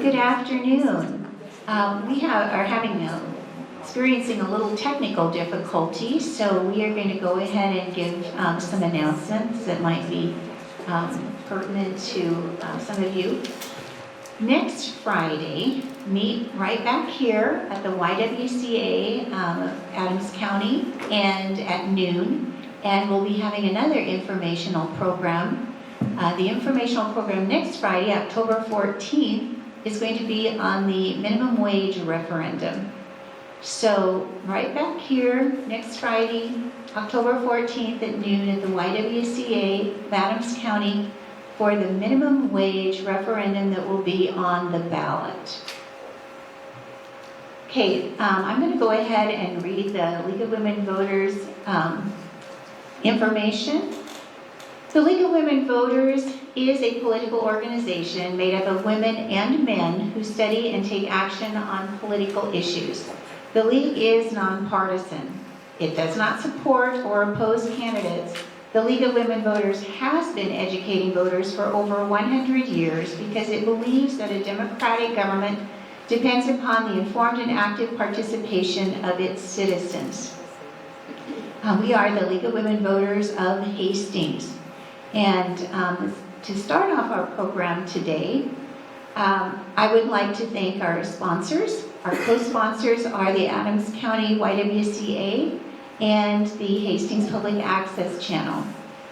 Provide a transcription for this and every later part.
Good afternoon. We are experiencing a little technical difficulty, so we are going to go ahead and give some announcements that might be pertinent to some of you. Next Friday, meet right back here at the YWCA Adams County and at noon, and we'll be having another informational program. The informational program next Friday, October 14th, is going to be on the minimum wage referendum. So right back here next Friday, October 14th at noon at the YWCA of Adams County for the minimum wage referendum that will be on the ballot. Okay, I'm going to go ahead and read the League of Women Voters information. The League of Women Voters is a political organization made up of women and men who study and take action on political issues. The League is nonpartisan. It does not support or oppose candidates. The League of Women Voters has been educating voters for over 100 years because it believes that a democratic government depends upon the informed and active participation of its citizens. We are the League of Women Voters of Hastings. And to start off our program today, I would like to thank our sponsors. Our co-sponsors are the Adams County YWCA and the Hastings Public Access Channel.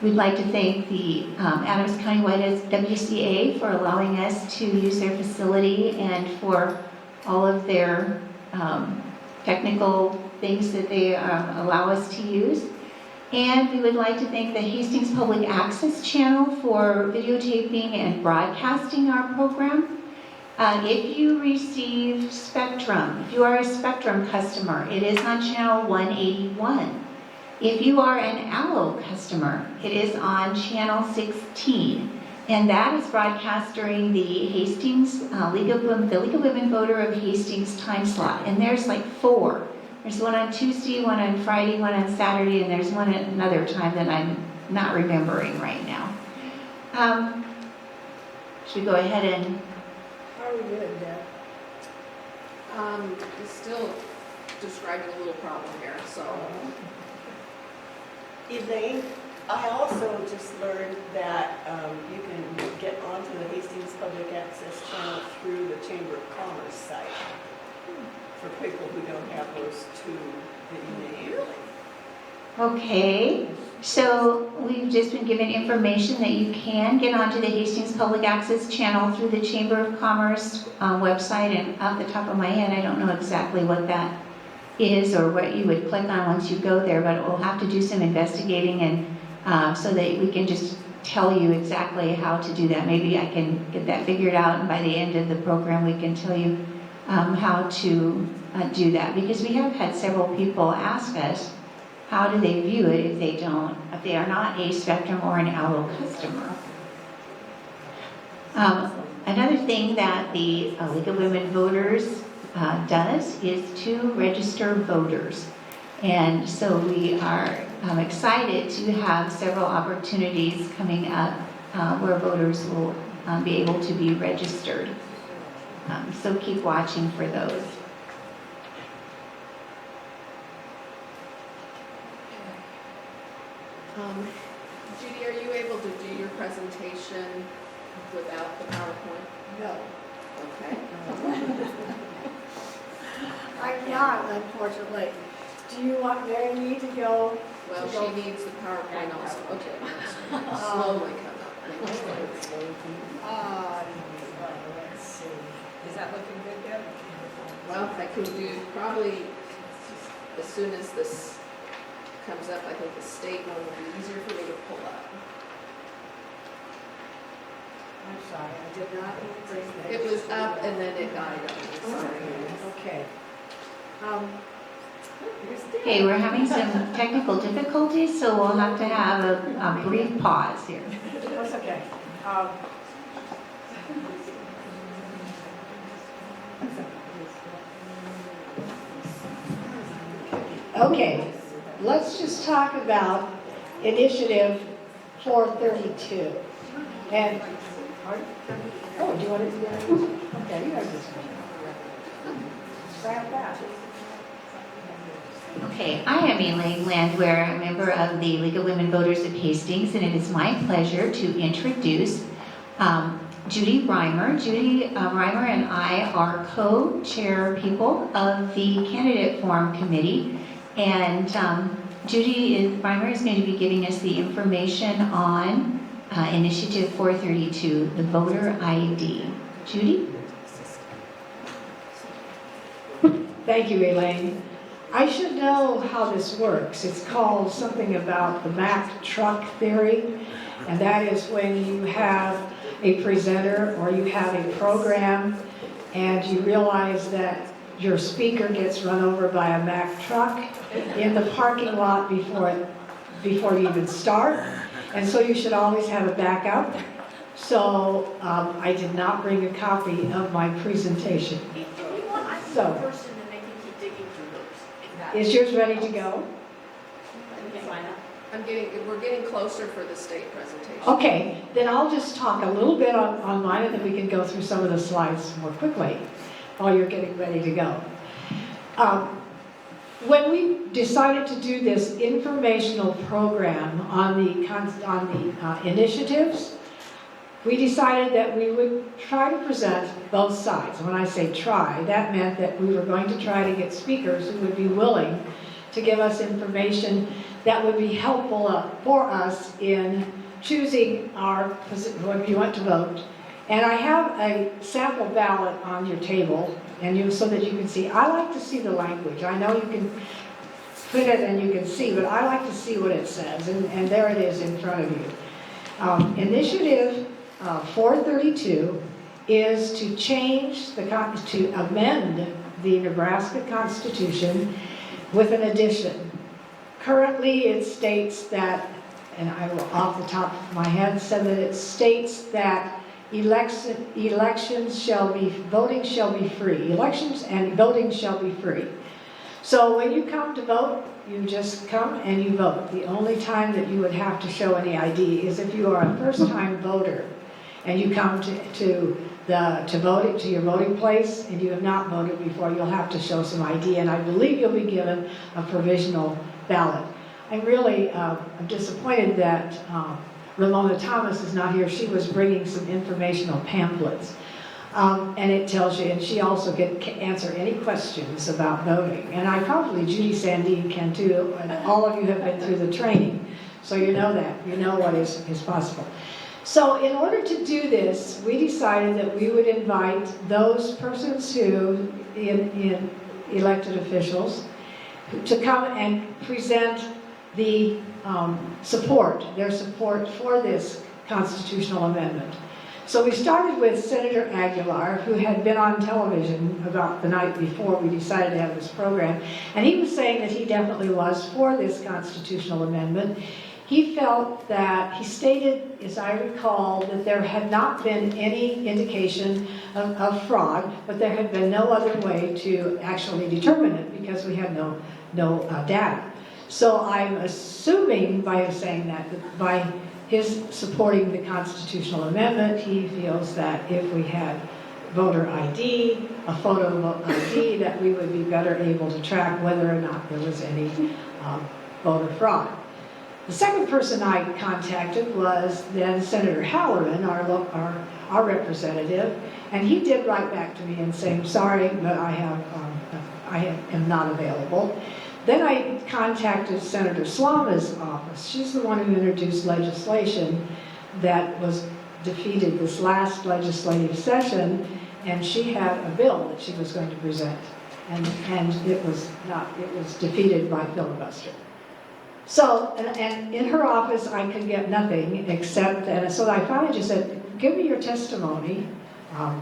We'd like to thank the Adams County YWCA for allowing us to use their facility and for all of their technical things that they allow us to use. And we would like to thank the Hastings Public Access Channel for videotaping and broadcasting our program. If you receive Spectrum, if you are a Spectrum customer, it is on channel 181. If you are an Allo customer, it is on channel 16. And that is broadcast during the Hastings League of Women Voter of Hastings time slot. And there's like 4. There's one on Tuesday, one on Friday, one on Saturday, and there's one at another time that I'm not remembering right now. Should we go ahead and... How are we doing, Deb? He's still describing a little problem here, so. Elaine, I also just learned that you can get onto the Hastings Public Access Channel through the Chamber of Commerce site for people who don't have those two that you need. Okay, so we've just been given information that you can get onto the Hastings Public Access Channel through the Chamber of Commerce website, and off the top of my head, I don't know exactly what that is or what you would click on once you go there, but we'll have to do some investigating and so that we can just tell you exactly how to do that. Maybe I can get that figured out, and by the end of the program we can tell you how to do that, because we have had several people ask us how do they view it if they are not a Spectrum or an Allo customer. Another thing that the League of Women Voters does is to register voters. And so we are excited to have several opportunities coming up where voters will be able to be registered. So keep watching for those. Judy, are you able to do your presentation without the PowerPoint? No, Okay. I can't, unfortunately. Do you want me to go? Well, she needs the PowerPoint also. Okay. Slowly come up. Let's see. Is that looking good, Deb? Well, I could do probably as soon as this comes up, I think the state one will be easier for me to pull up. I'm sorry, I did not bring that. It was up and then it died on me. Sorry. Okay. Here's Deb. Okay, we're having some technical difficulties, so we'll have to have a brief pause here. That's okay. Okay, let's just talk about Initiative 432. And Pardon? Oh, do you want it to be? Okay, you guys just. Grab that. Okay, I am Elaine Landwehr, a member of the League of Women Voters of Hastings, and it is my pleasure to introduce Judy Reimer. Judy Reimer and I are co-chair people of the Candidate Forum Committee, and Reimer is going to be giving us the information on Initiative 432, the voter ID. Judy? Thank you, Elaine. I should know how this works. It's called something about the Mack truck theory, and that is when you have a presenter or you have a program and you realize that your speaker gets run over by a Mack truck in the parking lot before you even start, and so you should always have a backup. So I did not bring a copy of my presentation. So, is yours ready to go? We're getting closer for the state presentation. Okay, then I'll just talk a little bit on mine, and then we can go through some of the slides more quickly while you're getting ready to go. When we decided to do this informational program on the initiatives, we decided that we would try to present both sides. When I say try, that meant that we were going to try to get speakers who would be willing to give us information that would be helpful for us in choosing our position, what you want to vote. And I have a sample ballot on your table, and so that you can see. I like to see the language. I know you can put it and you can see, but I like to see what it says, and there it is in front of you. Initiative 432 is to to amend the Nebraska Constitution with an addition. Currently, it states that, and I will off the top of my head say that it states that elections shall be, voting shall be free. Elections and voting shall be free. So when you come to vote, you just come and you vote. The only time that you would have to show any ID is if you are a first-time voter and you come to your voting place and you have not voted before. You'll have to show some ID, and I believe you'll be given a provisional ballot. I'm really I'm disappointed that Ramona Thomas is not here. She was bringing some informational pamphlets. And it tells you, and she also can answer any questions about voting. And Judy Sandine can too, and all of you have been through the training. So you know that, you know what is possible. So in order to do this, we decided that we would invite those persons who, in elected officials, to come and present the their support for this constitutional amendment. So we started with Senator Aguilar, who had been on television about the night before we decided to have this program, and he was saying that he definitely was for this constitutional amendment. He felt that, he stated, as I recall, that there had not been any indication of fraud, but there had been no other way to actually determine it because we had no data. So I'm assuming by saying that by his supporting the constitutional amendment, he feels that if we had voter ID, a photo of ID, that we would be better able to track whether or not there was any voter fraud. The second person I contacted was then Senator Halloran, our representative, and he did write back to me and say, sorry, but I am not available. Then I contacted Senator Slama's office. She's the one who introduced legislation that was defeated this last legislative session, and she had a bill that she was going to present, and it was defeated by filibuster. So, and in her office I could get nothing except, and so I finally just said, give me your testimony,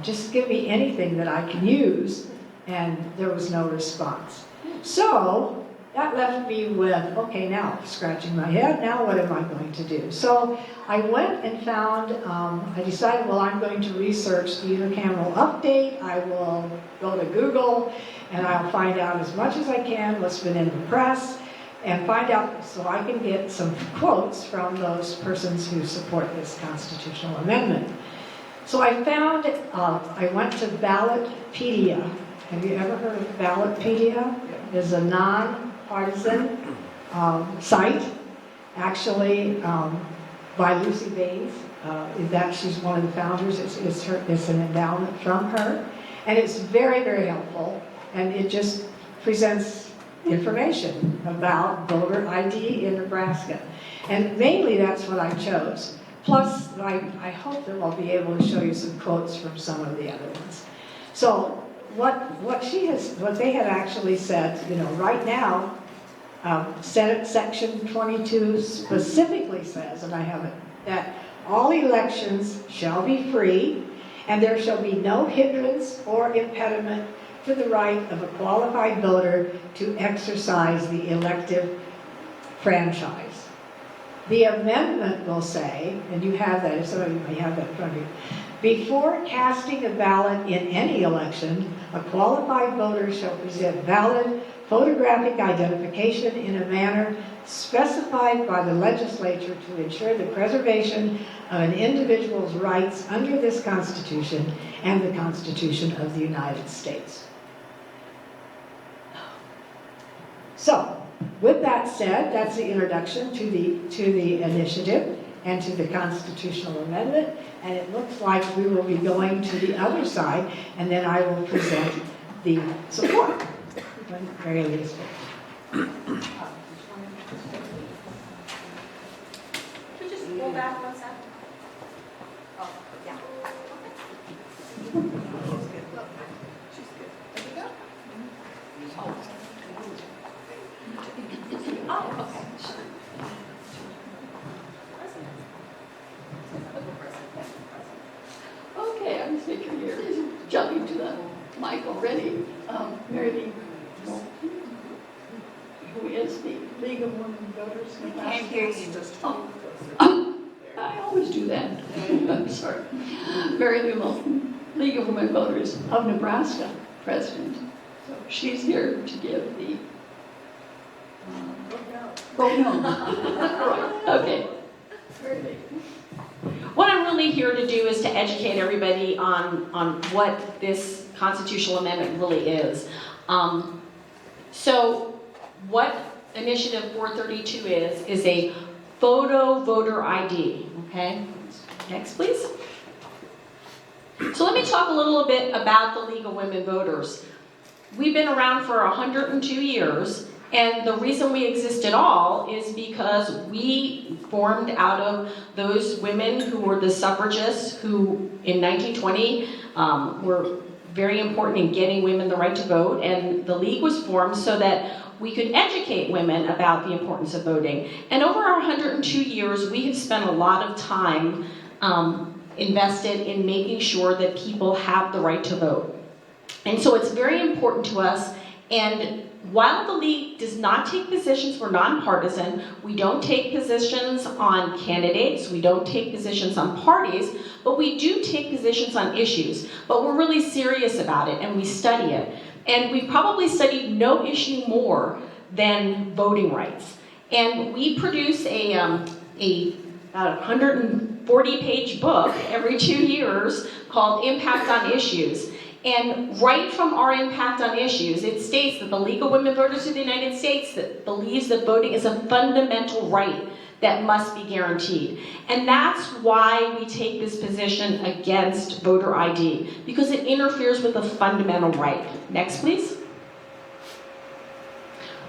just give me anything that I can use, and there was no response. So, that left me with, okay, now, scratching my head, now what am I going to do? So I went and found, I decided, well, I'm going to research the unicameral update. I will go to Google, and I'll find out as much as I can what's been in the press, and find out so I can get some quotes from those persons who support this constitutional amendment. So I found, I went to Ballotpedia. Have you ever heard of Ballotpedia? It's a non-partisan site, actually by Lucy Baines. She's one of the founders. It's an endowment from her. And it's very, very helpful. And it just presents information about voter ID in Nebraska. And mainly that's what I chose. Plus, I hope that I'll be able to show you some quotes from some of the other ones. So what they had actually said, right now, Senate Section 22 specifically says, and I have it, that all elections shall be free, and there shall be no hindrance or impediment to the right of a qualified voter to exercise the elective franchise. The amendment will say, and you have that, some of you may have that in front of you, before casting a ballot in any election, a qualified voter shall present valid photographic identification in a manner specified by the legislature to ensure the preservation of an individual's rights under this Constitution and the Constitution of the United States. So, with that said, that's the introduction to the initiative and to the constitutional amendment, and it looks like we will be going to the other side, and then I will present the support when Mary Lee is finished. Could you just go back 1 second? Oh, yeah. Oh, okay. Okay, I'm thinking here, jumping to the mic already. Mary Lee, who is the League of Women Voters in Nebraska. Can't hear you. Just I always do that. I'm sorry. Mary Lee Wilson, League of Women Voters of Nebraska, president. So she's here to give the vote no. Right. Okay. Mary Lee. What I'm really here to do is to educate everybody on what this constitutional amendment really is. So what Initiative 432 is a photo voter ID, okay? Next, please. So let me talk a little bit about the League of Women Voters. We've been around for 102 years, and the reason we exist at all is because we formed out of those women who were the suffragists who in 1920 were very important in getting women the right to vote, and the League was formed so that we could educate women about the importance of voting. And over our 102 years, we have spent a lot of time invested in making sure that people have the right to vote. And so it's very important to us, and while the League does not take positions, we're nonpartisan, we don't take positions on candidates, we don't take positions on parties, but we do take positions on issues. But we're really serious about it, and we study it. And we probably studied no issue more than voting rights. And we produce a 140-page book every 2 years called Impact on Issues. And right from our impact on issues, it states that the League of Women Voters of the United States that believes that voting is a fundamental right that must be guaranteed. And that's why we take this position against voter ID, because it interferes with a fundamental right. Next, please.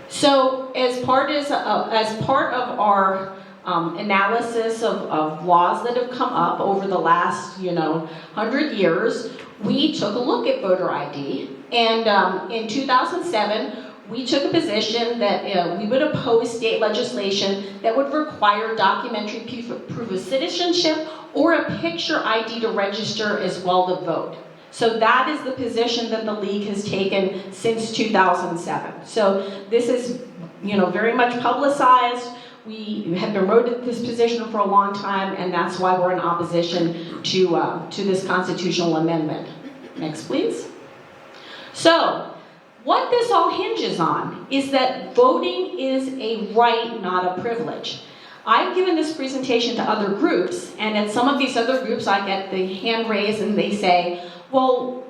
So as part of our analysis of laws that have come up over the last 100 years, we took a look at voter ID, and in 2007, we took a position that we would oppose state legislation that would require documentary proof of citizenship or a picture ID to register as well to vote. So that is the position that the League has taken since 2007. So this is, very much publicized. We have been promoted this position for a long time, and that's why we're in opposition to this constitutional amendment. Next, please. So, what this all hinges on is that voting is a right, not a privilege. I've given this presentation to other groups, and at some of these other groups, I get the hand raised and they say, well,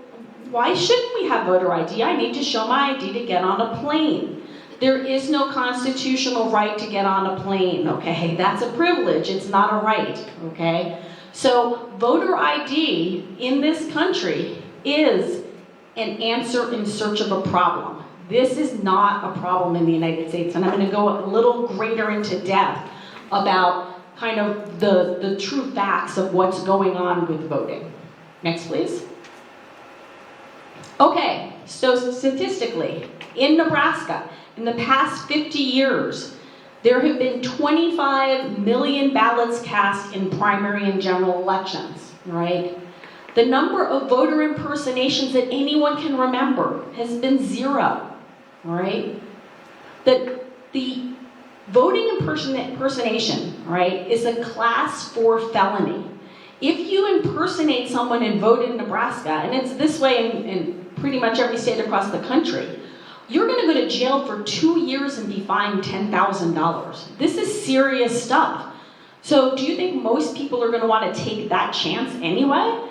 why shouldn't we have voter ID? I need to show my ID to get on a plane. There is no constitutional right to get on a plane, okay? That's a privilege, it's not a right, okay? So voter ID in this country is an answer in search of a problem. This is not a problem in the United States, and I'm going to go a little greater into depth about kind of the true facts of what's going on with voting. Next, please. Okay, so statistically, in Nebraska, in the past 50 years, there have been 25 million ballots cast in primary and general elections, right? The number of voter impersonations that anyone can remember has been 0, right? The voting impersonation, right, is a class 4 felony. If you impersonate someone and vote in Nebraska, and it's this way in pretty much every state across the country, you're going to go to jail for 2 years and be fined $10,000. This is serious stuff. So do you think most people are going to want to take that chance anyway?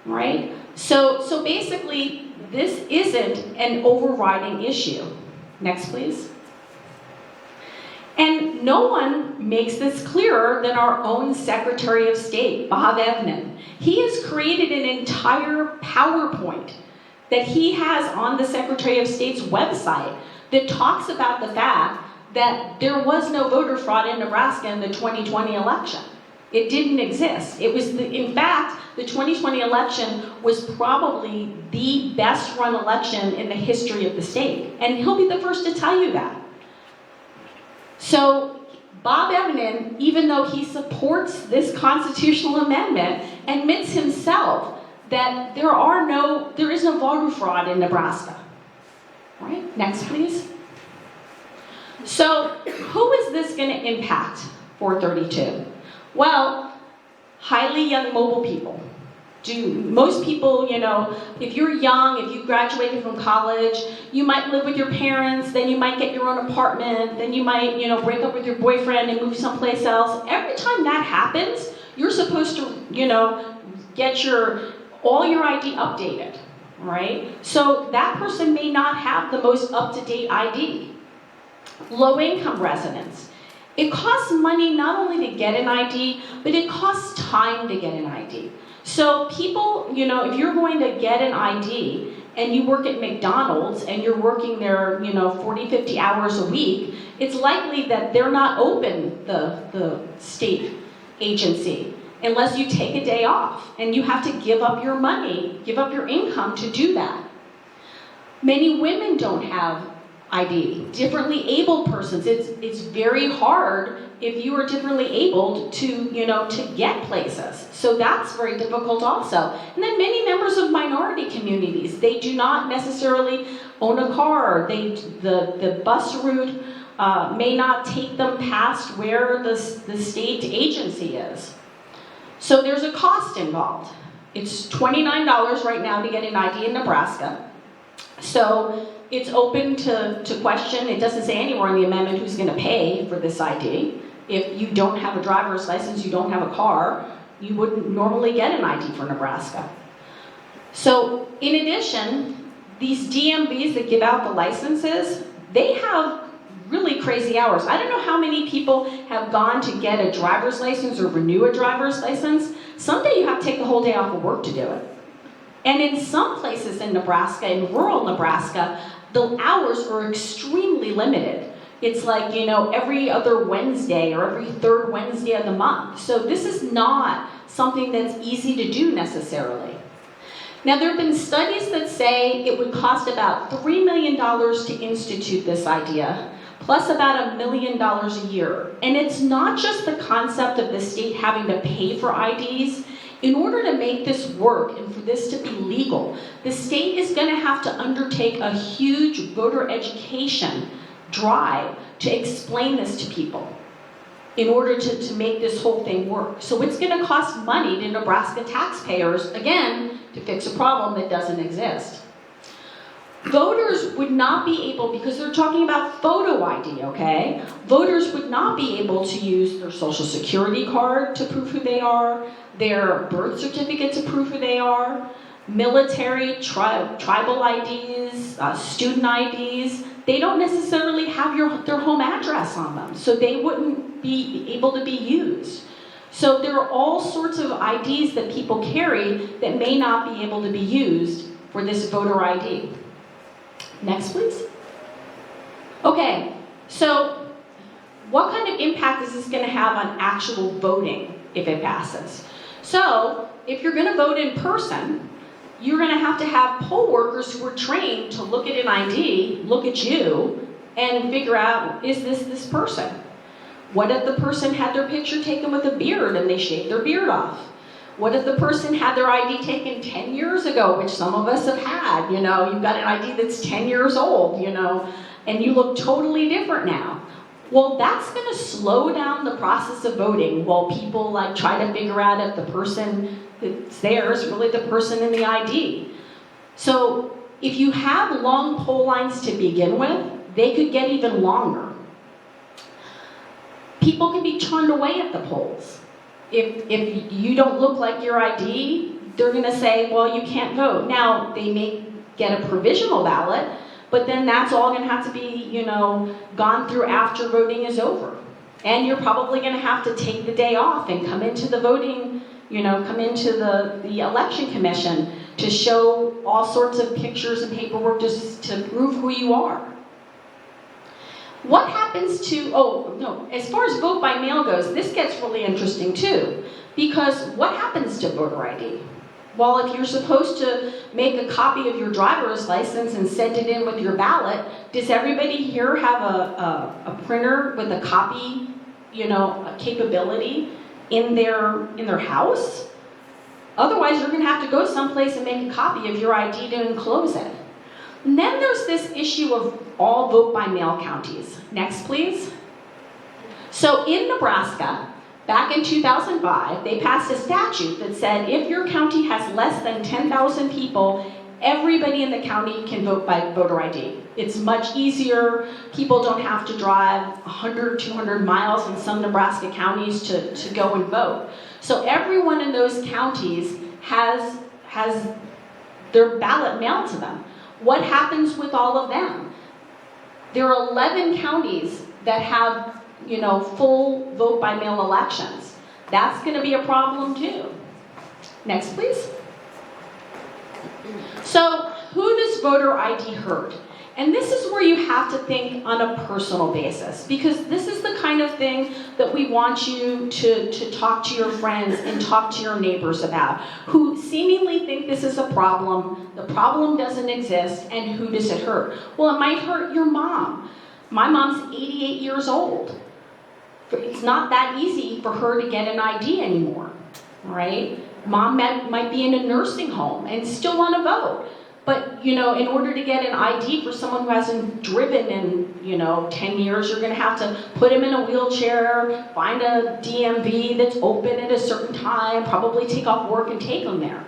Right? So basically, this isn't an overriding issue. Next, please. And no one makes this clearer than our own Secretary of State, Bob Evnen. He has created an entire PowerPoint that he has on the Secretary of State's website that talks about the fact that there was no voter fraud in Nebraska in the 2020 election. It didn't exist. It was, in fact, the 2020 election was probably the best run election in the history of the state. And he'll be the first to tell you that. So Bob Evnen, even though he supports this constitutional amendment, admits himself that there is no voter fraud in Nebraska. All right, next please. So who is this going to impact, 432? Well, highly young mobile people. Most people, if you're young, if you graduated from college, you might live with your parents, then you might get your own apartment, then you might, break up with your boyfriend and move someplace else. Every time that happens, you're supposed to, get all your ID updated, right? So that person may not have the most up-to-date ID. Low-income residents. It costs money not only to get an ID, but it costs time to get an ID. So people, if you're going to get an ID and you work at McDonald's and you're working there, 40, 50 hours a week, it's likely that they're not open, the state agency, unless you take a day off. And you have to give up your money, give up your income to do that. Many women don't have ID. Differently abled persons, it's very hard if you are differently abled to, to get places. So that's very difficult also. And then many members of minority communities, they do not necessarily own a car. The bus route may not take them past where the state agency is. So there's a cost involved. It's $29 right now to get an ID in Nebraska. So it's open to question. It doesn't say anywhere in the amendment who's going to pay for this ID. If you don't have a driver's license, you don't have a car, you wouldn't normally get an ID for Nebraska. So in addition, these DMVs that give out the licenses, they have really crazy hours. I don't know how many people have gone to get a driver's license or renew a driver's license. Someday you have to take the whole day off of work to do it. And in some places in Nebraska, in rural Nebraska, the hours are extremely limited. It's like, every other Wednesday or every third Wednesday of the month. So this is not something that's easy to do necessarily. Now, there have been studies that say it would cost about $3 million to institute this idea, plus about $1 million a year. And it's not just the concept of the state having to pay for IDs. In order to make this work and for this to be legal, the state is going to have to undertake a huge voter education drive to explain this to people in order to make this whole thing work. So it's going to cost money to Nebraska taxpayers, again, to fix a problem that doesn't exist. voters would not be able, because they're talking about photo ID, okay? Voters would not be able to use their social security card to prove who they are, their birth certificate to prove who they are, military, tribal IDs, student IDs. They don't necessarily have their home address on them, so they wouldn't be able to be used. So there are all sorts of IDs that people carry that may not be able to be used for this voter ID. Next, please. Okay, so what kind of impact is this going to have on actual voting if it passes? So if you're going to vote in person, you're going to have poll workers who are trained to look at an ID, look at you, and figure out, is this person? What if the person had their picture taken with a beard and they shaved their beard off? What if the person had their ID taken 10 years ago, which some of us have had, you've got an ID that's 10 years old, and you look totally different now. Well, that's going to slow down the process of voting while people try to figure out if the person that's there is really the person in the ID. So if you have long poll lines to begin with, they could get even longer. People can be turned away at the polls. If you don't look like your ID, they're going to say, well, you can't vote. Now, they may get a provisional ballot, but then that's all going to have to be, gone through after voting is over. And you're probably going to have to take the day off and come into the voting, come into the election commission to show all sorts of pictures and paperwork just to prove who you are. What happens to, as far as vote by mail goes, this gets really interesting too, because what happens to voter ID? Well, if you're supposed to make a copy of your driver's license and send it in with your ballot, does everybody here have a printer with a copy, a capability in their house? Otherwise, you're going to have to go someplace and make a copy of your ID to enclose it. And then there's this issue of all vote by mail counties. Next, please. So in Nebraska, back in 2005, they passed a statute that said if your county has less than 10,000 people, everybody in the county can vote by voter ID. It's much easier. People don't have to drive 100, 200 miles in some Nebraska counties to go and vote. So everyone in those counties has their ballot mailed to them. What happens with all of them? There are 11 counties that have, full vote by mail elections. That's going to be a problem too. Next, please. So, who does voter ID hurt? And this is where you have to think on a personal basis, because this is the kind of thing that we want you to talk to your friends and talk to your neighbors about, who seemingly think this is a problem, the problem doesn't exist, and who does it hurt? Well, it might hurt your mom. My mom's 88 years old. It's not that easy for her to get an ID anymore, right? Mom might be in a nursing home and still want to vote. But, in order to get an ID for someone who hasn't driven in, 10 years, you're going to have to put him in a wheelchair, find a DMV that's open at a certain time, probably take off work and take him there.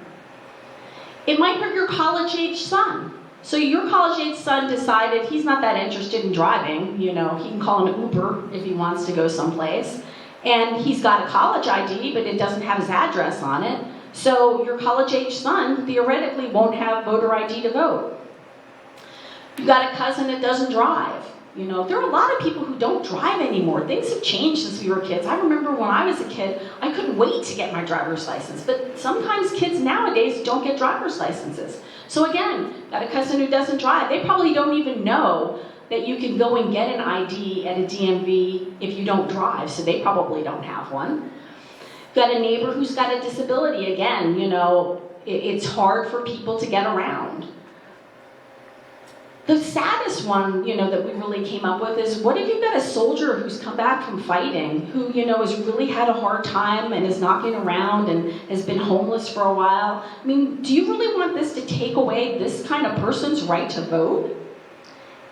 It might hurt your college-age son. So your college-age son decided he's not that interested in driving. He can call an Uber if he wants to go someplace. And he's got a college ID, but it doesn't have his address on it. So your college-age son theoretically won't have voter ID to vote. You got a cousin that doesn't drive. There are a lot of people who don't drive anymore. Things have changed since we were kids. I remember when I was a kid, I couldn't wait to get my driver's license. But sometimes kids nowadays don't get driver's licenses. So again, got a cousin who doesn't drive. They probably don't even know that you can go and get an ID at a DMV if you don't drive. So they probably don't have one. Got a neighbor who's got a disability. Again, it's hard for people to get around. The saddest one, that we really came up with is, what if you've got a soldier who's come back from fighting, who, has really had a hard time and is knocking around and has been homeless for a while? I mean, do you really want this to take away this kind of person's right to vote?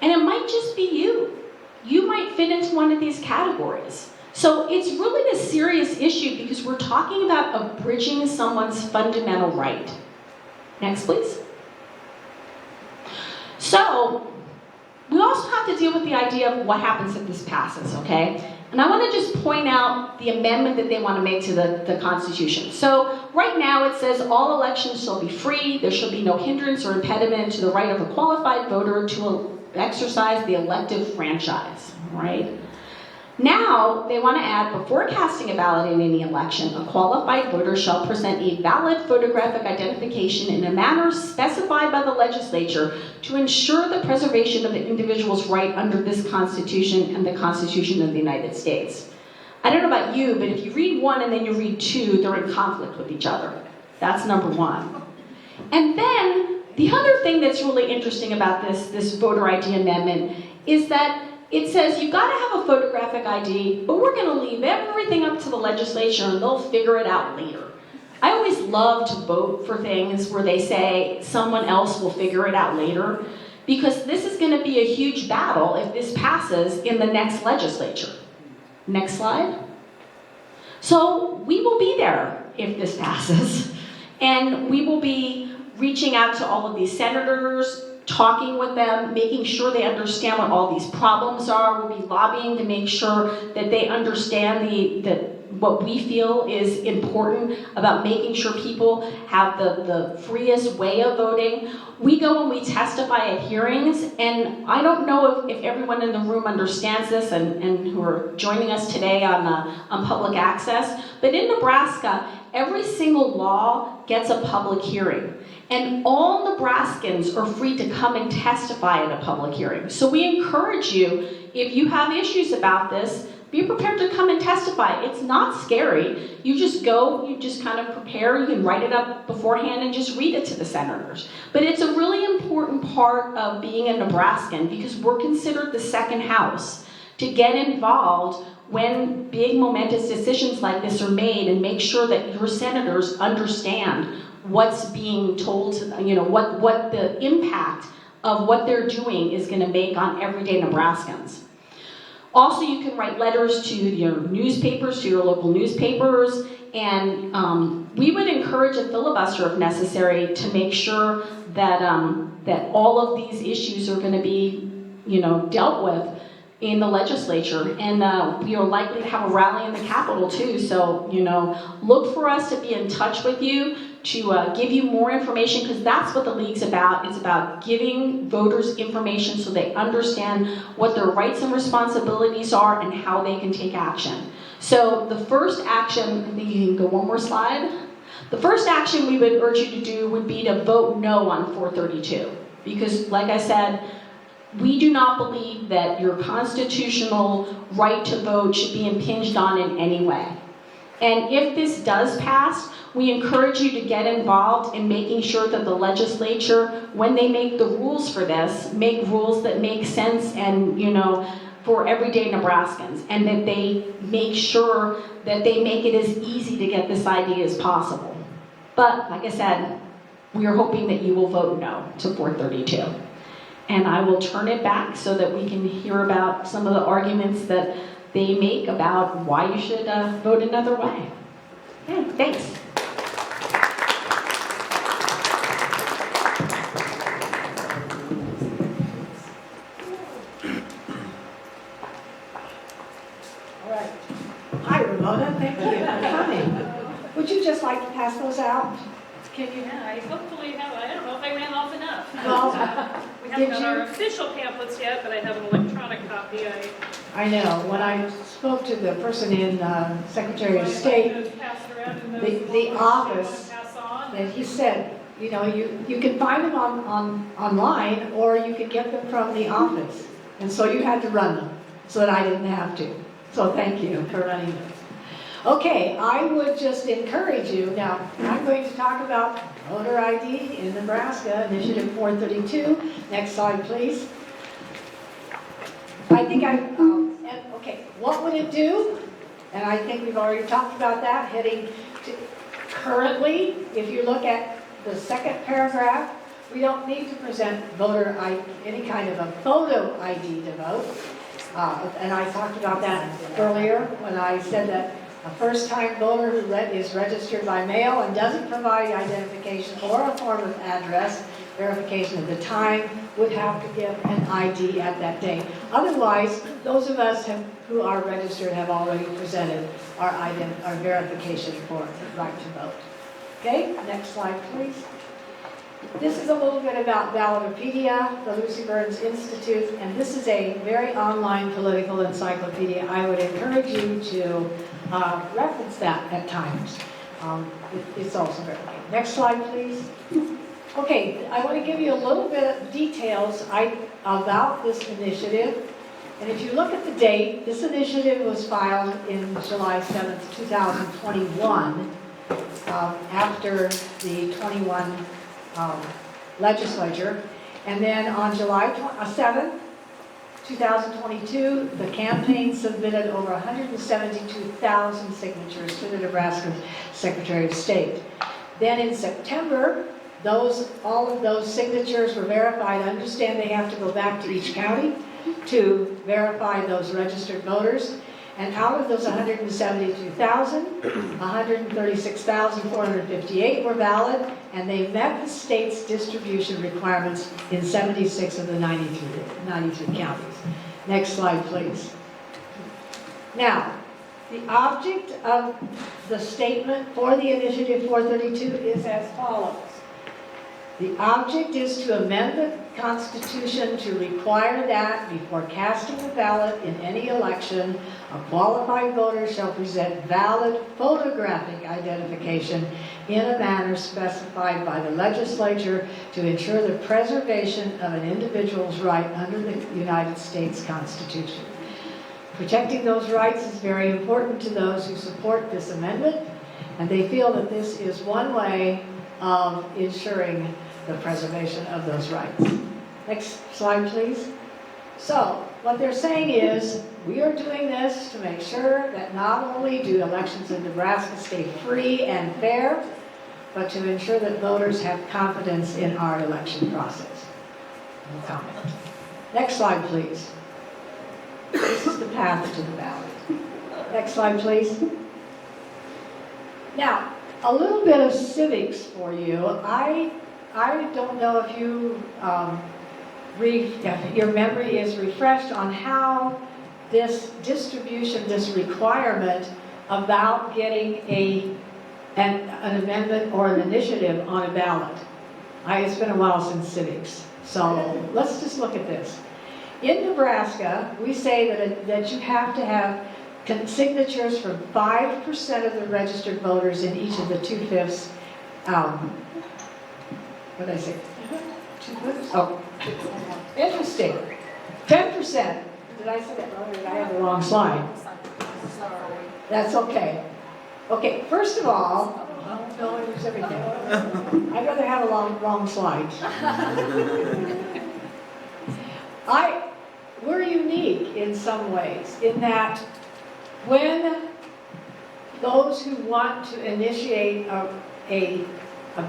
And it might just be you. You might fit into one of these categories. So it's really a serious issue because we're talking about abridging someone's fundamental right. Next, please. So, we also have to deal with the idea of what happens if this passes, okay? And I want to just point out the amendment that they want to make to the Constitution. So, right now it says all elections shall be free, there shall be no hindrance or impediment to the right of a qualified voter to exercise the elective franchise, right? Now, they want to add, before casting a ballot in any election, a qualified voter shall present a valid photographic identification in a manner specified by the legislature to ensure the preservation of the individual's right under this Constitution and the Constitution of the United States. I don't know about you, but if you read one and then you read two, they're in conflict with each other. That's number one. And then, the other thing that's really interesting about this voter ID amendment is that it says you gotta have a photographic ID, but we're gonna leave everything up to the legislature and they'll figure it out later. I always love to vote for things where they say someone else will figure it out later, because this is gonna be a huge battle if this passes in the next legislature. Next slide. So we will be there if this passes, and we will be reaching out to all of these senators, talking with them, making sure they understand what all these problems are. We'll be lobbying to make sure that they understand what we feel is important about making sure people have the freest way of voting. We go and we testify at hearings, and I don't know if everyone in the room understands this and who are joining us today on public access, but in Nebraska, every single law gets a public hearing. And all Nebraskans are free to come and testify at a public hearing. So we encourage you, if you have issues about this, be prepared to come and testify. It's not scary. You just go, you just kind of prepare, you can write it up beforehand and just read it to the senators. But it's a really important part of being a Nebraskan, because we're considered the second house to get involved when big momentous decisions like this are made, and make sure that your senators understand what's being told, what the impact of what they're doing is going to make on everyday Nebraskans. Also, you can write letters to your newspapers, to your local newspapers, and we would encourage a filibuster if necessary to make sure that that all of these issues are going to be, dealt with in the legislature. And we are likely to have a rally in the Capitol too. So, look for us to be in touch with you, to give you more information, because that's what the League's about. It's about giving voters information so they understand what their rights and responsibilities are and how they can take action. So the first action, I think you can go one more slide. The first action we would urge you to do would be to vote no on 432. Because, like I said, we do not believe that your constitutional right to vote should be impinged on in any way. And if this does pass, we encourage you to get involved in making sure that the legislature, when they make the rules for this, make rules that make sense and, for everyday Nebraskans, and that they make sure that they make it as easy to get this ID as possible. But, like I said, we are hoping that you will vote no to 432. And I will turn it back so that we can hear about some of the arguments that they make about why you should vote another way. Yeah, thanks. All right. Hi, Ramona. Thank you for coming. Would you just like to pass those out? Can you, I hopefully have, I don't know if I ran off enough. Well, We haven't got our official pamphlets yet, but I have an electronic copy. I know. When I spoke to the person in Secretary of State, Pass it around in those the folders office, you wanna pass on. that he said, you can find them online, or you could get them from the office. And so you had to run them, so that I didn't have to. So thank you for running them. Okay, I would just encourage you, now, I'm going to talk about voter ID in Nebraska, Initiative 432. Next slide, please. I think okay, what would it do? And I think we've already talked about that, heading to currently, if you look at the second paragraph, we don't need to present voter ID, any kind of a photo ID to vote. And I talked about that earlier when I said that a first-time voter who is registered by mail and doesn't provide identification or a form of address verification of the time, would have to give an ID at that date. Otherwise, those of us who are registered have already presented our verification for the right to vote. Okay, next slide, please. This is a little bit about Ballotopedia, the Lucy Burns Institute, and this is a very online political encyclopedia. I would encourage you to reference that at times. It's also very good. Next slide, please. Okay, I want to give you a little bit of details about this initiative. And if you look at the date, this initiative was filed in July 7th, 2021, after the 21 legislature. And then on July 7th, 2022, the campaign submitted over 172,000 signatures to the Nebraska Secretary of State. Then in September, all of those signatures were verified. Understand they have to go back to each county to verify those registered voters. And out of those 172,000, 136,458 were valid, and they met the state's distribution requirements in 76 of the 93 counties. Next slide, please. Now, the object of the statement for the Initiative 432 is as follows. The object is to amend the Constitution to require that before casting a ballot in any election, a qualified voter shall present valid photographic identification in a manner specified by the legislature to ensure the preservation of an individual's right under the United States Constitution. Protecting those rights is very important to those who support this amendment, and they feel that this is one way of ensuring the preservation of those rights. Next slide, please. So, what they're saying is, we are doing this to make sure that not only do elections in Nebraska stay free and fair, but to ensure that voters have confidence in our election process. No comment. Next slide, please. This is the path to the ballot. Next slide, please. Now, a little bit of civics for you. I don't know if you if your memory is refreshed on how this distribution, this requirement about getting an amendment or an initiative on a ballot. It's been a while since civics, so let's just look at this. In Nebraska, we say that you have to have signatures from 5% of the registered voters in each of the 2/5. What did I say? 2/5? Oh, interesting. 10%. Did I say that wrong, or did I have the wrong slide? That's okay. Okay, first of all, no, I use everything. I'd rather have a wrong slide. We're unique in some ways, in that when those who want to initiate a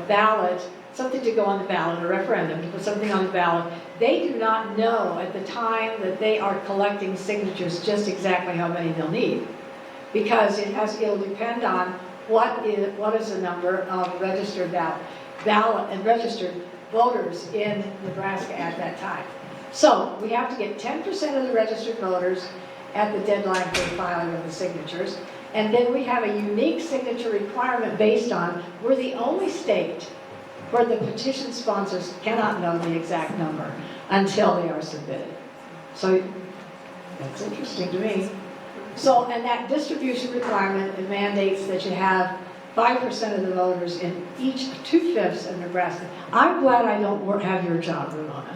ballot, something to go on the ballot, a referendum, to put something on the ballot, they do not know at the time that they are collecting signatures just exactly how many they'll need. Because it'll depend on what is the number of registered ballot and registered voters in Nebraska at that time. So we have to get 10% of the registered voters at the deadline for the filing of the signatures. And then we have a unique signature requirement based on, we're the only state where the petition sponsors cannot know the exact number until they are submitted. So that's interesting to me. So, and that distribution requirement, it mandates that you have 5% of the voters in each 2/5 of Nebraska. I'm glad I don't have your job, Ramona,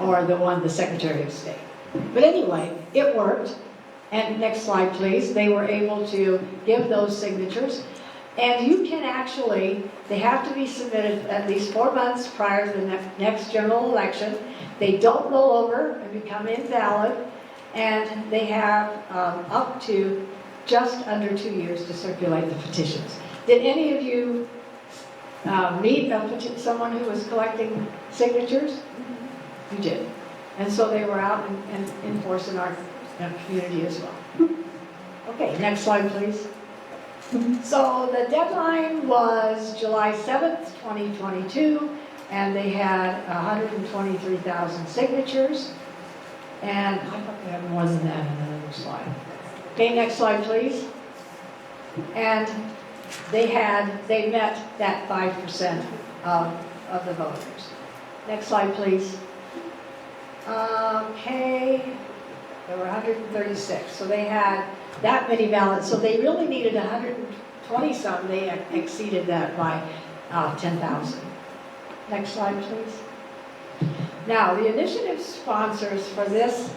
or the Secretary of State. But anyway, it worked. And next slide, please. They were able to give those signatures. And you can actually, they have to be submitted at least 4 months prior to the next general election. They don't roll over and become invalid. And they have up to just under 2 years to circulate the petitions. Did any of you meet someone who was collecting signatures? You did. And so they were out and in force in our community as well. Okay, next slide, please. So the deadline was July 7th, 2022. and they had 123,000 signatures. And I thought they had more than that in another slide. Okay, next slide, please. And they met that 5% of the voters. Next slide, please. Okay, there were 136. So they had that many ballots. So they really needed 120 some. They exceeded that by 10,000. Next slide, please. Now, the initiative sponsors for this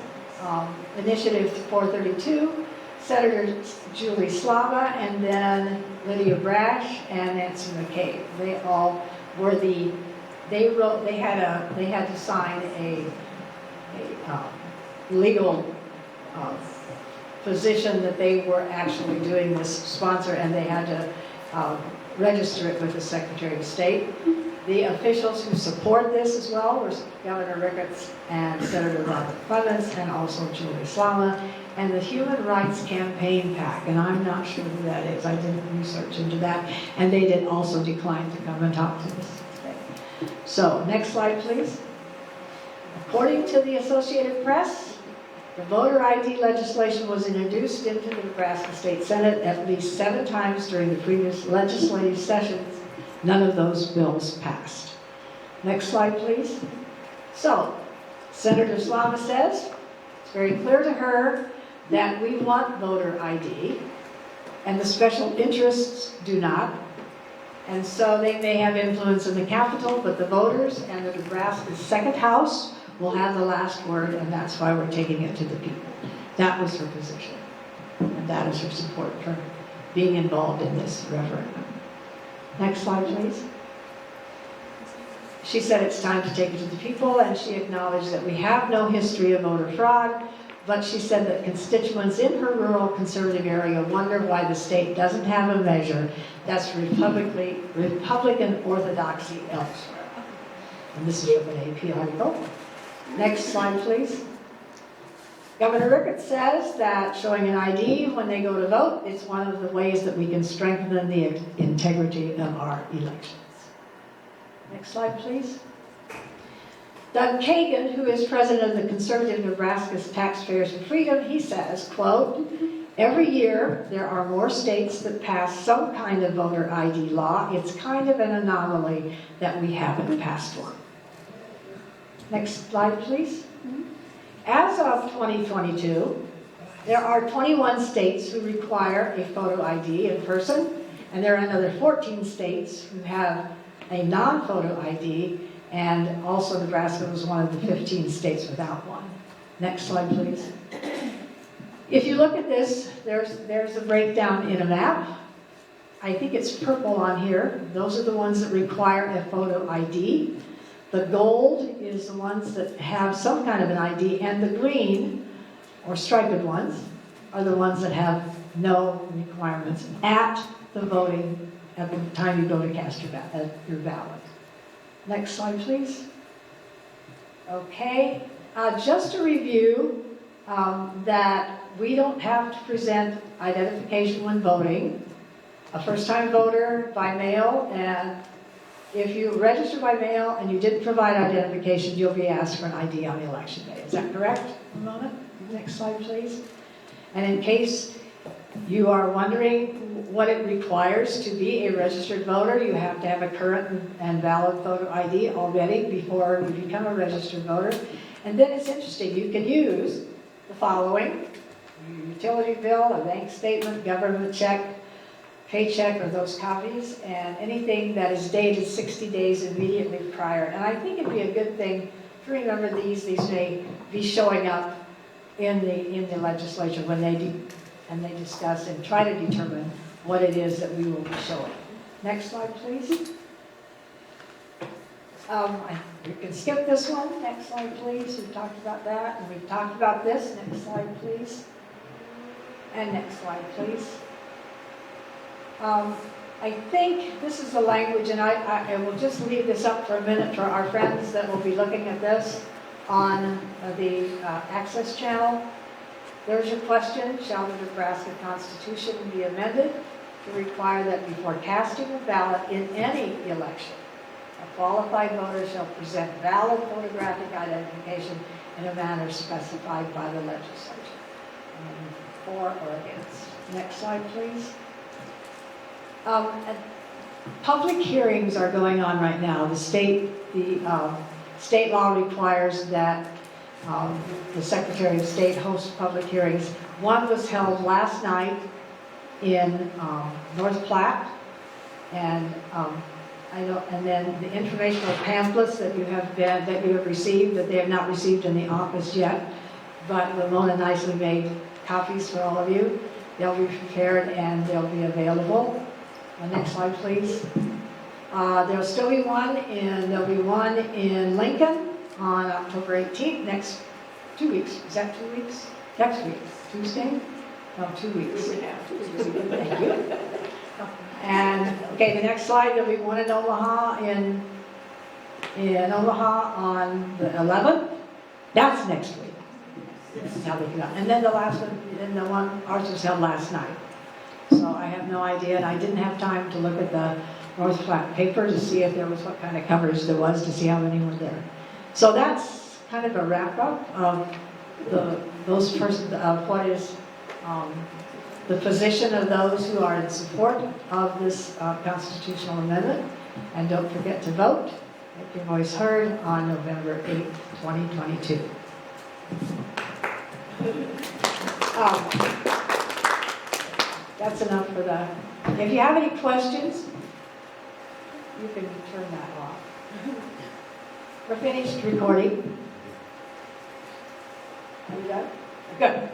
initiative 432, Senator Julie Slava, and then Lydia Brash and Nancy McCabe. They all were they had to sign a legal position that they were actually doing this sponsor, and they had to register it with the Secretary of State. The officials who support this as well were Governor Ricketts and Senator Robert Clements, and also Julie Slama, and the Human Rights Campaign PAC, and I'm not sure who that is. I didn't research into that, and they did also decline to come and talk to us today. So, next slide, please. According to the Associated Press, the voter ID legislation was introduced into the Nebraska State Senate at least 7 times during the previous legislative sessions. None of those bills passed. Next slide, please. So, Senator Slava says, it's very clear to her that we want voter ID, and the special interests do not. And so they may have influence in the Capitol, but the voters and the Nebraska second house will have the last word, and that's why we're taking it to the people. That was her position, and that is her support for being involved in this referendum. Next slide, please. She said it's time to take it to the people, and she acknowledged that we have no history of voter fraud, but she said that constituents in her rural conservative area wonder why the state doesn't have a measure that's Republican orthodoxy elsewhere. And this is from an AP article. Next slide, please. Governor Ricketts says that showing an ID when they go to vote is one of the ways that we can strengthen the integrity of our elections. Next slide, please. Doug Kagan, who is president of the Conservative Nebraska's Taxpayers for Freedom, he says, quote, every year there are more states that pass some kind of voter ID law. It's kind of an anomaly that we haven't passed one. Next slide, please. As of 2022, there are 21 states who require a photo ID in person, and there are another 14 states who have a non-photo ID, and also Nebraska was one of the 15 states without one. Next slide, please. If you look at this, there's a breakdown in a map. I think it's purple on here. Those are the ones that require a photo ID. The gold is the ones that have some kind of an ID, and the green, or striped ones, are the ones that have no requirements at the voting, at the time you go to cast your ballot. Next slide, please. Okay, just to review that we don't have to present identification when voting. A first-time voter by mail, and if you register by mail and you didn't provide identification, you'll be asked for an ID on election day. Is that correct, Ramona? Next slide, please. And in case you are wondering what it requires to be a registered voter, you have to have a current and valid photo ID already before you become a registered voter. And then it's interesting, you can use the following: your utility bill, a bank statement, government check, paycheck, or those copies, and anything that is dated 60 days immediately prior. And I think it'd be a good thing to remember these. These may be showing up in the legislature when they discuss and try to determine what it is that we will be showing. Next slide, please. You can skip this one. Next slide, please. We've talked about that, and we've talked about this. Next slide, please. And next slide, please. I think this is the language, and I will just leave this up for a minute for our friends that will be looking at this on the Access channel. There's your question: shall the Nebraska Constitution be amended to require that before casting a ballot in any election, A qualified voter shall present valid photographic identification in a manner specified by the legislature. For or against. Next slide, please. And public hearings are going on right now. The state law requires that the Secretary of State hosts public hearings. One was held last night in North Platte, and and then the informational pamphlets that you have received, that they have not received in the office yet, but Ramona nicely made copies for all of you. They'll be prepared and they'll be available. Next slide, please. There'll still be there'll be one in Lincoln on October 18th, next 2 weeks. Is that 2 weeks? Next week, Tuesday? No, 2 weeks. Thank you. And, okay, the next slide, there'll be one in Omaha, in Omaha on the 11th. That's next week. This is how they do that. And then the last one, and the one, ours was held last night. So I have no idea, and I didn't have time to look at the North Platte paper to see if there was what kind of coverage there was, to see how many were there. So that's kind of a wrap-up of what is the position of those who are in support of this constitutional amendment. And don't forget to vote. Make your voice heard on November 8th, 2022. That's enough for that. If you have any questions, you can turn that off. We're finished recording. Are you done? Good.